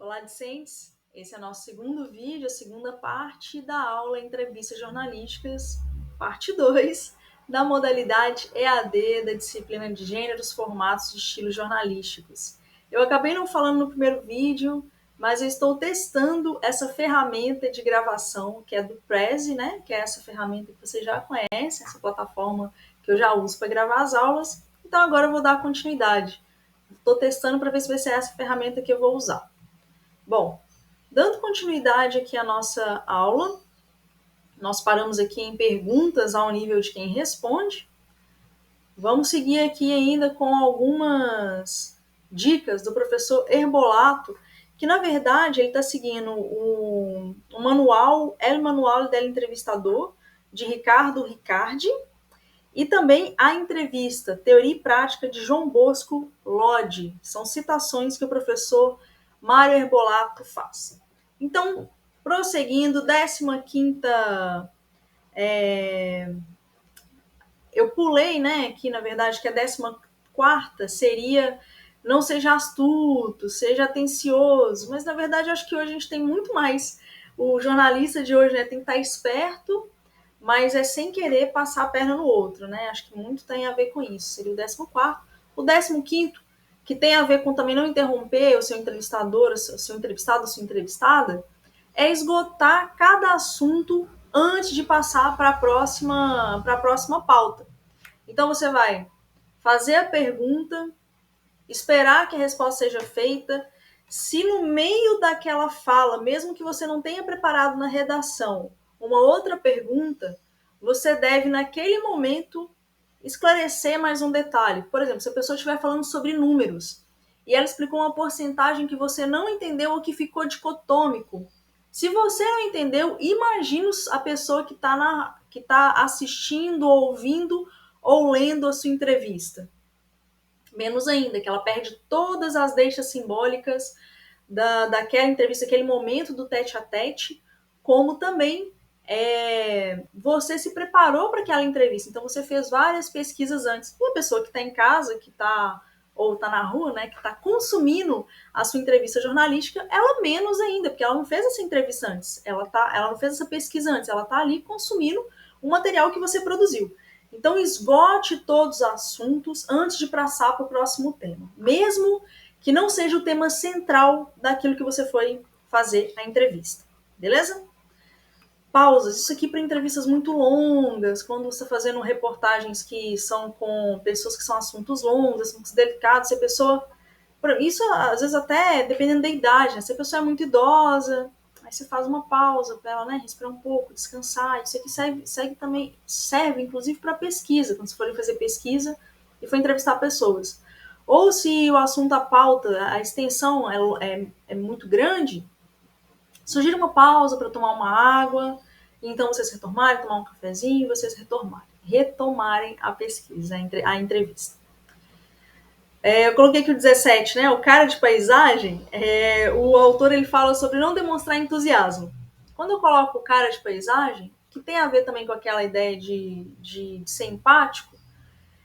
Olá, discentes! Esse é nosso segundo vídeo, a segunda parte da aula Entrevistas Jornalísticas, parte 2, da modalidade EAD da disciplina de Gêneros, Formatos e Estilos Jornalísticos. Eu acabei não falando no primeiro vídeo, mas eu estou testando essa ferramenta de gravação, que é do Prezi, né? Que é essa ferramenta que você já conhece, essa plataforma que eu já uso para gravar as aulas. Então agora eu vou dar continuidade. Estou testando para ver se vai ser essa ferramenta que eu vou usar. Bom, dando continuidade aqui à nossa aula, nós paramos aqui em perguntas ao nível de quem responde. Vamos seguir aqui ainda com algumas dicas do professor Herbolato, que na verdade ele está seguindo o manual, El Manual del Entrevistador, de Ricardo Riccardi, e também a entrevista, Teoria e Prática, de João Bosco Lodi. São citações que o professor Mário Herbolato faz. Então, prosseguindo, 15ª, eu pulei, né, aqui na verdade, que a 14ª seria não seja astuto, seja atencioso, mas na verdade acho que hoje a gente tem muito mais, o jornalista de hoje, né, tem que estar esperto, mas é sem querer passar a perna no outro, né, acho que muito tem a ver com isso, seria o 14º. O 15º, que tem a ver com também não interromper o seu entrevistador, o seu entrevistado, a sua entrevistada, é esgotar cada assunto antes de passar para a próxima pauta. Então você vai fazer a pergunta, esperar que a resposta seja feita. Se no meio daquela fala, mesmo que você não tenha preparado na redação, uma outra pergunta, você deve, naquele momento, esclarecer mais um detalhe. Por exemplo, se a pessoa estiver falando sobre números e ela explicou uma porcentagem que você não entendeu ou que ficou dicotômico, se você não entendeu, imagine a pessoa que está assistindo, ouvindo ou lendo a sua entrevista. Menos ainda, que ela perde todas as deixas simbólicas daquela entrevista, aquele momento do tete-a-tete, como também você se preparou para aquela entrevista. Então, você fez várias pesquisas antes. E a pessoa que está em casa, ou está na rua, né, que está consumindo a sua entrevista jornalística, ela menos ainda, porque ela não fez essa entrevista antes, ela não fez essa pesquisa antes, ela está ali consumindo o material que você produziu. Então, esgote todos os assuntos antes de passar para o próximo tema, mesmo que não seja o tema central daquilo que você foi fazer a entrevista, beleza? Pausas, isso aqui para entrevistas muito longas, quando você está fazendo reportagens que são com pessoas que são assuntos longos, assuntos delicados, se a pessoa... Isso, às vezes, até dependendo da idade, né? Se a pessoa é muito idosa, aí você faz uma pausa para ela, né, respirar um pouco, descansar. Isso aqui serve inclusive, para pesquisa, quando você for fazer pesquisa e for entrevistar pessoas. Ou se o assunto, a pauta, a extensão é muito grande, sugira uma pausa para tomar uma água, e então vocês retomarem, tomar um cafezinho, e vocês retomarem a pesquisa, a entrevista. Eu coloquei aqui o 17, né? O cara de paisagem, o autor ele fala sobre não demonstrar entusiasmo. Quando eu coloco o cara de paisagem, que tem a ver também com aquela ideia de ser empático,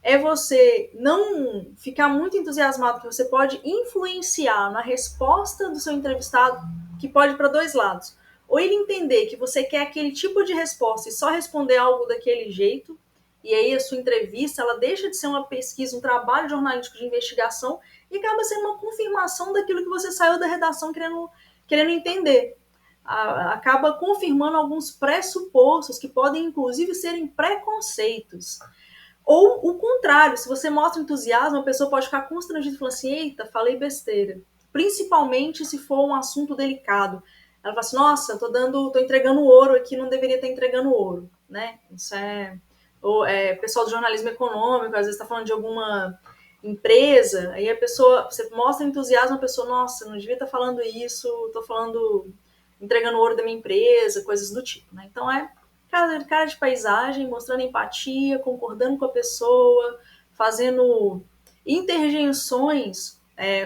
é você não ficar muito entusiasmado, que você pode influenciar na resposta do seu entrevistado, que pode ir para dois lados. Ou ele entender que você quer aquele tipo de resposta e só responder algo daquele jeito, e aí a sua entrevista ela deixa de ser uma pesquisa, um trabalho jornalístico de investigação e acaba sendo uma confirmação daquilo que você saiu da redação querendo entender. Acaba confirmando alguns pressupostos que podem, inclusive, serem preconceitos. Ou o contrário, se você mostra entusiasmo, a pessoa pode ficar constrangida e falar assim, eita, falei besteira. Principalmente se for um assunto delicado. Ela fala assim, nossa, tô entregando ouro aqui, não deveria estar entregando ouro, né? Isso ou pessoal do jornalismo econômico, às vezes está falando de alguma empresa, aí a pessoa, você mostra entusiasmo, a pessoa, nossa, não devia estar falando isso, tô entregando ouro da minha empresa, coisas do tipo, né? Então cara de paisagem, mostrando empatia, concordando com a pessoa, fazendo interjeições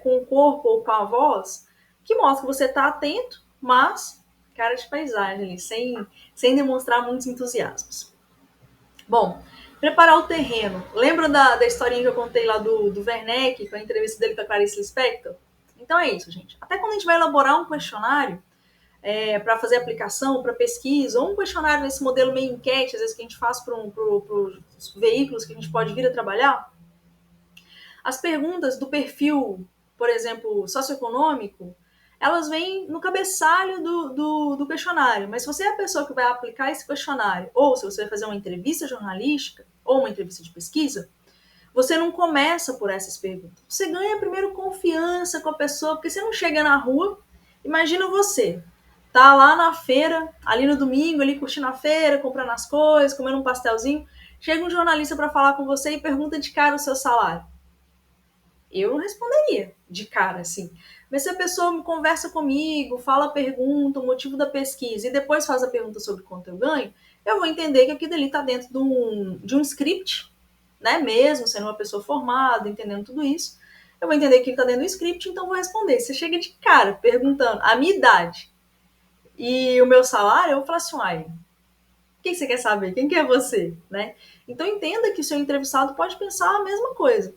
com o corpo ou com a voz, que mostra que você está atento, mas cara de paisagem, sem demonstrar muitos entusiasmos. Bom, preparar o terreno. Lembra da historinha que eu contei lá do Werneck, com a entrevista dele com a Clarice Lispector? Então é isso, gente. Até quando a gente vai elaborar um questionário para fazer aplicação, para pesquisa, ou um questionário nesse modelo meio enquete, às vezes que a gente faz para os veículos que a gente pode vir a trabalhar, as perguntas do perfil, por exemplo, socioeconômico, elas vêm no cabeçalho do questionário. Mas se você é a pessoa que vai aplicar esse questionário, ou se você vai fazer uma entrevista jornalística, ou uma entrevista de pesquisa, você não começa por essas perguntas. Você ganha primeiro confiança com a pessoa, porque você não chega na rua, imagina você, tá lá na feira, ali no domingo, ali curtindo a feira, comprando as coisas, comendo um pastelzinho, chega um jornalista para falar com você e pergunta de cara o seu salário. Eu não responderia de cara, assim. Mas se a pessoa conversa comigo, fala a pergunta, o motivo da pesquisa, e depois faz a pergunta sobre quanto eu ganho, eu vou entender que aquilo ali está dentro de um script, né? Mesmo sendo uma pessoa formada, entendendo tudo isso, eu vou entender que está dentro do script, então vou responder. Se chega de cara perguntando a minha idade e o meu salário, eu vou falar assim, uai, o que você quer saber? Quem que é você? Né? Então entenda que o seu entrevistado pode pensar a mesma coisa.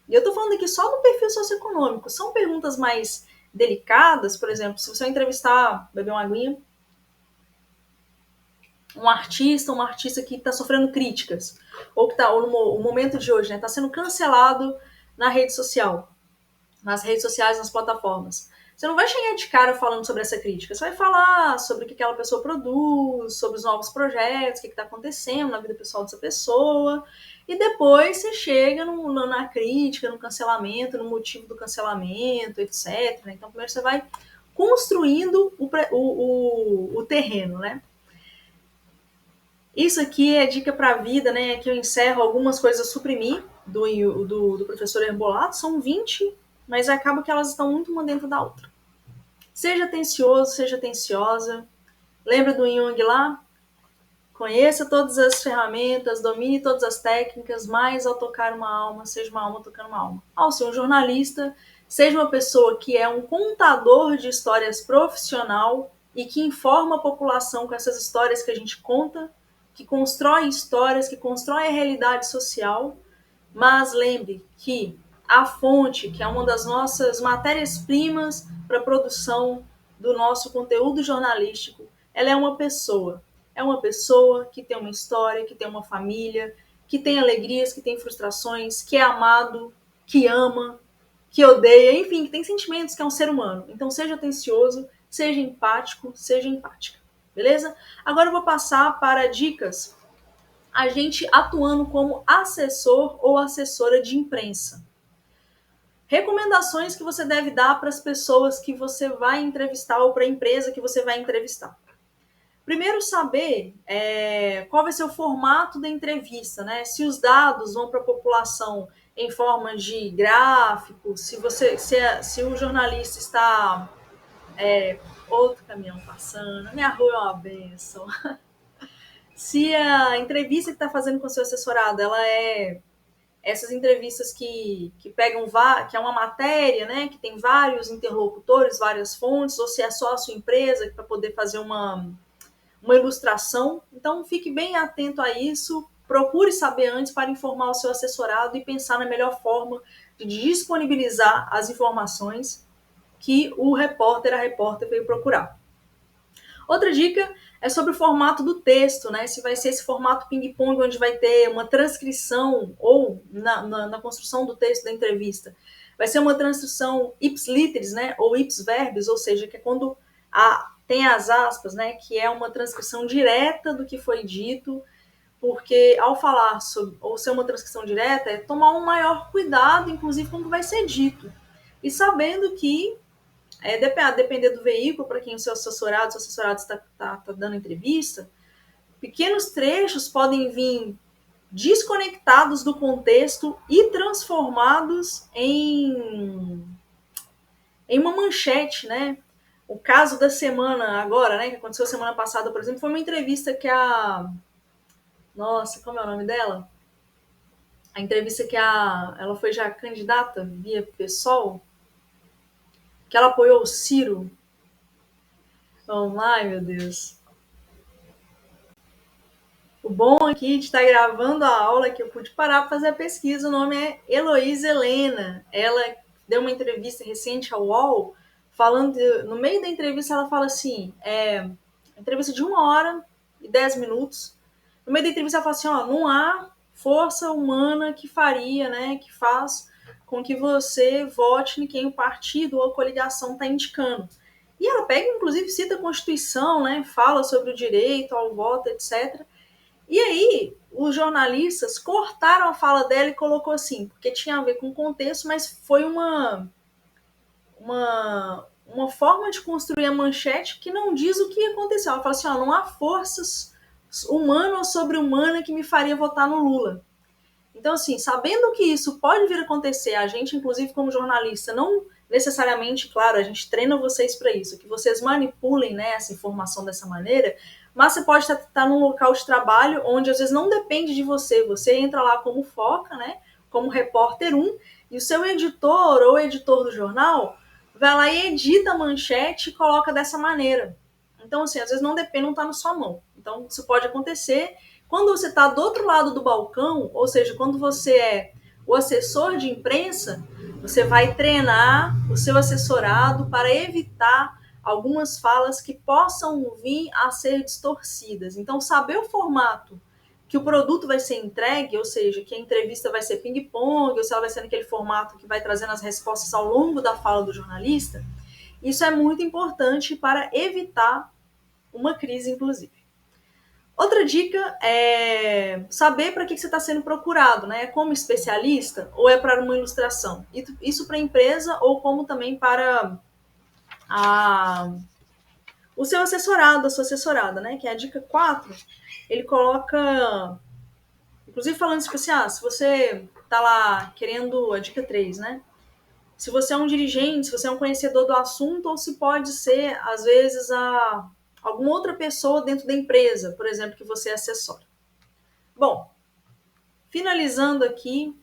E eu estou falando aqui só do perfil socioeconômico. São perguntas mais delicadas, por exemplo, se você entrevistar, beber uma aguinha, uma artista que está sofrendo críticas, ou que está, ou no momento de hoje, está sendo cancelado na rede social, nas redes sociais, nas plataformas. Você não vai chegar de cara falando sobre essa crítica, você vai falar sobre o que aquela pessoa produz, sobre os novos projetos, o que está acontecendo na vida pessoal dessa pessoa, e depois você chega na crítica, no cancelamento, no motivo do cancelamento, etc. Então, primeiro você vai construindo o terreno, né? Isso aqui é dica para a vida, né? Que eu encerro algumas coisas a suprimir do professor Herbolato. São 20, mas acaba que elas estão muito uma dentro da outra. Seja atencioso, seja atenciosa. Lembra do Jung lá? Conheça todas as ferramentas, domine todas as técnicas, mas ao tocar uma alma, seja uma alma tocando uma alma. Ao ser um jornalista, seja uma pessoa que é um contador de histórias profissional e que informa a população com essas histórias que a gente conta, que constrói histórias, que constrói a realidade social, mas lembre que a fonte, que é uma das nossas matérias-primas para a produção do nosso conteúdo jornalístico, ela é uma pessoa. É uma pessoa que tem uma história, que tem uma família, que tem alegrias, que tem frustrações, que é amado, que ama, que odeia, enfim, que tem sentimentos, que é um ser humano. Então seja atencioso, seja empático, seja empática. Beleza? Agora eu vou passar para dicas a gente atuando como assessor ou assessora de imprensa. Recomendações que você deve dar para as pessoas que você vai entrevistar ou para a empresa que você vai entrevistar. Primeiro, saber qual vai ser o formato da entrevista, né? Se os dados vão para a população em forma de gráfico, se o jornalista está... outro caminhão passando, minha rua é uma benção. Se a entrevista que está fazendo com o seu assessorado, ela é essas entrevistas que pegam, que é uma matéria, né, que tem vários interlocutores, várias fontes, ou se é só a sua empresa para poder fazer uma ilustração. Então, fique bem atento a isso, procure saber antes para informar o seu assessorado e pensar na melhor forma de disponibilizar as informações que o repórter, a repórter veio procurar. Outra dica é sobre o formato do texto, né? Se vai ser esse formato ping-pong, onde vai ter uma transcrição, ou na construção do texto da entrevista, vai ser uma transcrição ipsiliteris, né? Ou ipsverbis, ou seja, que é quando tem as aspas, né? Que é uma transcrição direta do que foi dito, porque ao falar sobre, ou ser uma transcrição direta, é tomar um maior cuidado, inclusive, como vai ser dito. E sabendo que depender do veículo para quem o seu assessorado está dando entrevista, pequenos trechos podem vir desconectados do contexto e transformados em uma manchete, né? O caso da semana agora, né, que aconteceu semana passada, por exemplo, foi uma entrevista que Nossa, como é o nome dela? A entrevista que ela foi já candidata via PSOL, que ela apoiou o Ciro. Ai, meu Deus. O bom aqui de estar gravando a aula, que eu pude parar para fazer a pesquisa, o nome é Heloísa Helena. Ela deu uma entrevista recente ao UOL, falando, no meio da entrevista ela fala assim, entrevista de 1 hora e 10 minutos, no meio da entrevista ela fala assim, não há força humana que faria, né, que faz com que você vote em quem o partido ou a coligação está indicando. E ela pega, inclusive, cita a Constituição, né, fala sobre o direito ao voto, etc. E aí, os jornalistas cortaram a fala dela e colocou assim, porque tinha a ver com o contexto, mas foi uma forma de construir a manchete que não diz o que aconteceu. Ela fala assim, não há forças humana ou sobre-humana que me faria votar no Lula. Então, assim, sabendo que isso pode vir a acontecer, a gente, inclusive, como jornalista, não necessariamente, claro, a gente treina vocês para isso, que vocês manipulem, né, essa informação dessa maneira, mas você pode estar num local de trabalho onde, às vezes, não depende de você. Você entra lá como foca, né, como repórter 1, e o seu editor ou editor do jornal vai lá e edita a manchete e coloca dessa maneira. Então, assim, às vezes não depende, não está na sua mão. Então, isso pode acontecer. Quando você está do outro lado do balcão, ou seja, quando você é o assessor de imprensa, você vai treinar o seu assessorado para evitar algumas falas que possam vir a ser distorcidas. Então, saber o formato que o produto vai ser entregue, ou seja, que a entrevista vai ser ping-pong, ou se ela vai ser naquele formato que vai trazendo as respostas ao longo da fala do jornalista, isso é muito importante para evitar uma crise, inclusive. Outra dica é saber para que você está sendo procurado, né? Como especialista ou é para uma ilustração? Isso para a empresa ou como também para o seu assessorado, a sua assessorada, né? Que é a dica 4. Ele coloca, inclusive falando tipo assim, se você está lá querendo, a dica 3, né? Se você é um dirigente, se você é um conhecedor do assunto ou se pode ser, às vezes, alguma outra pessoa dentro da empresa, por exemplo, que você assessora. Bom, finalizando aqui,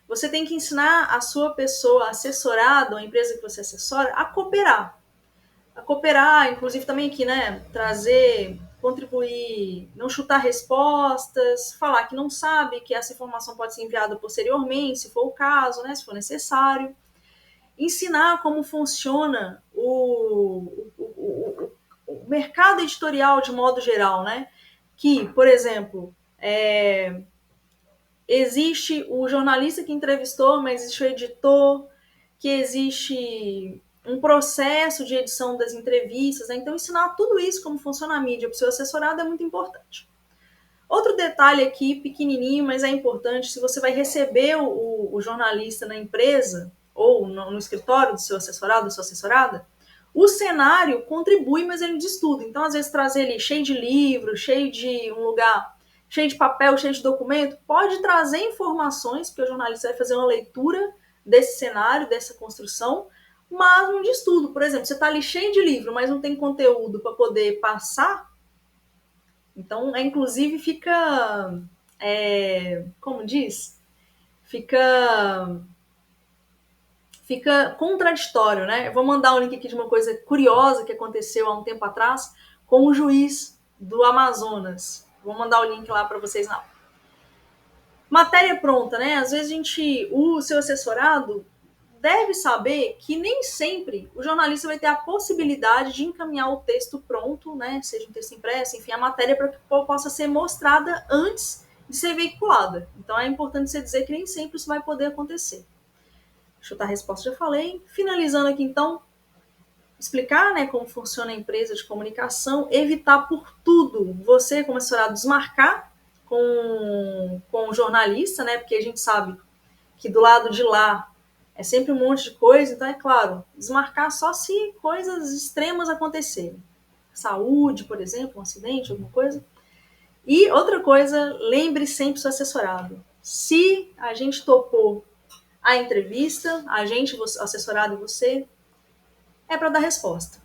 você tem que ensinar a sua pessoa assessorada, a empresa que você assessora, a cooperar. A cooperar, inclusive também aqui, né? Trazer, contribuir, não chutar respostas, falar que não sabe, que essa informação pode ser enviada posteriormente, se for o caso, né? Se for necessário. Ensinar como funciona o mercado editorial de modo geral, né? Que, por exemplo, existe o jornalista que entrevistou, mas existe o editor, que existe um processo de edição das entrevistas, né? Então ensinar tudo isso, como funciona a mídia para o seu assessorado é muito importante. Outro detalhe aqui, pequenininho, mas é importante, se você vai receber o jornalista na empresa ou no escritório do seu assessorado, da sua assessorada, o cenário contribui, mas ele diz tudo. Então, às vezes, trazer ele cheio de livro, cheio de um lugar, cheio de papel, cheio de documento, pode trazer informações, porque o jornalista vai fazer uma leitura desse cenário, dessa construção, mas não diz tudo. Por exemplo, você está ali cheio de livro, mas não tem conteúdo para poder passar, então, inclusive, fica, como diz? Fica contraditório, né? Eu vou mandar um link aqui de uma coisa curiosa que aconteceu há um tempo atrás com o juiz do Amazonas. Vou mandar o link lá para vocês na aula. Matéria pronta, né? Às vezes o seu assessorado deve saber que nem sempre o jornalista vai ter a possibilidade de encaminhar o texto pronto, né, seja um texto impresso, enfim, a matéria para que possa ser mostrada antes de ser veiculada. Então é importante você dizer que nem sempre isso vai poder acontecer. Deixa eu dar a resposta, já falei. Finalizando aqui, então, explicar, né, como funciona a empresa de comunicação, evitar por tudo você, como assessorado, desmarcar com o jornalista, né, porque a gente sabe que do lado de lá é sempre um monte de coisa, então é claro, desmarcar só se coisas extremas acontecerem. Saúde, por exemplo, um acidente, alguma coisa. E outra coisa, lembre sempre o seu assessorado. Se a gente topou a entrevista, a gente, o assessorado e você, é para dar resposta,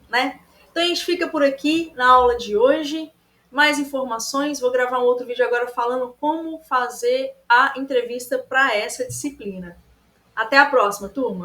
né? Então a gente fica por aqui na aula de hoje. Mais informações, vou gravar um outro vídeo agora falando como fazer a entrevista para essa disciplina. Até a próxima, turma!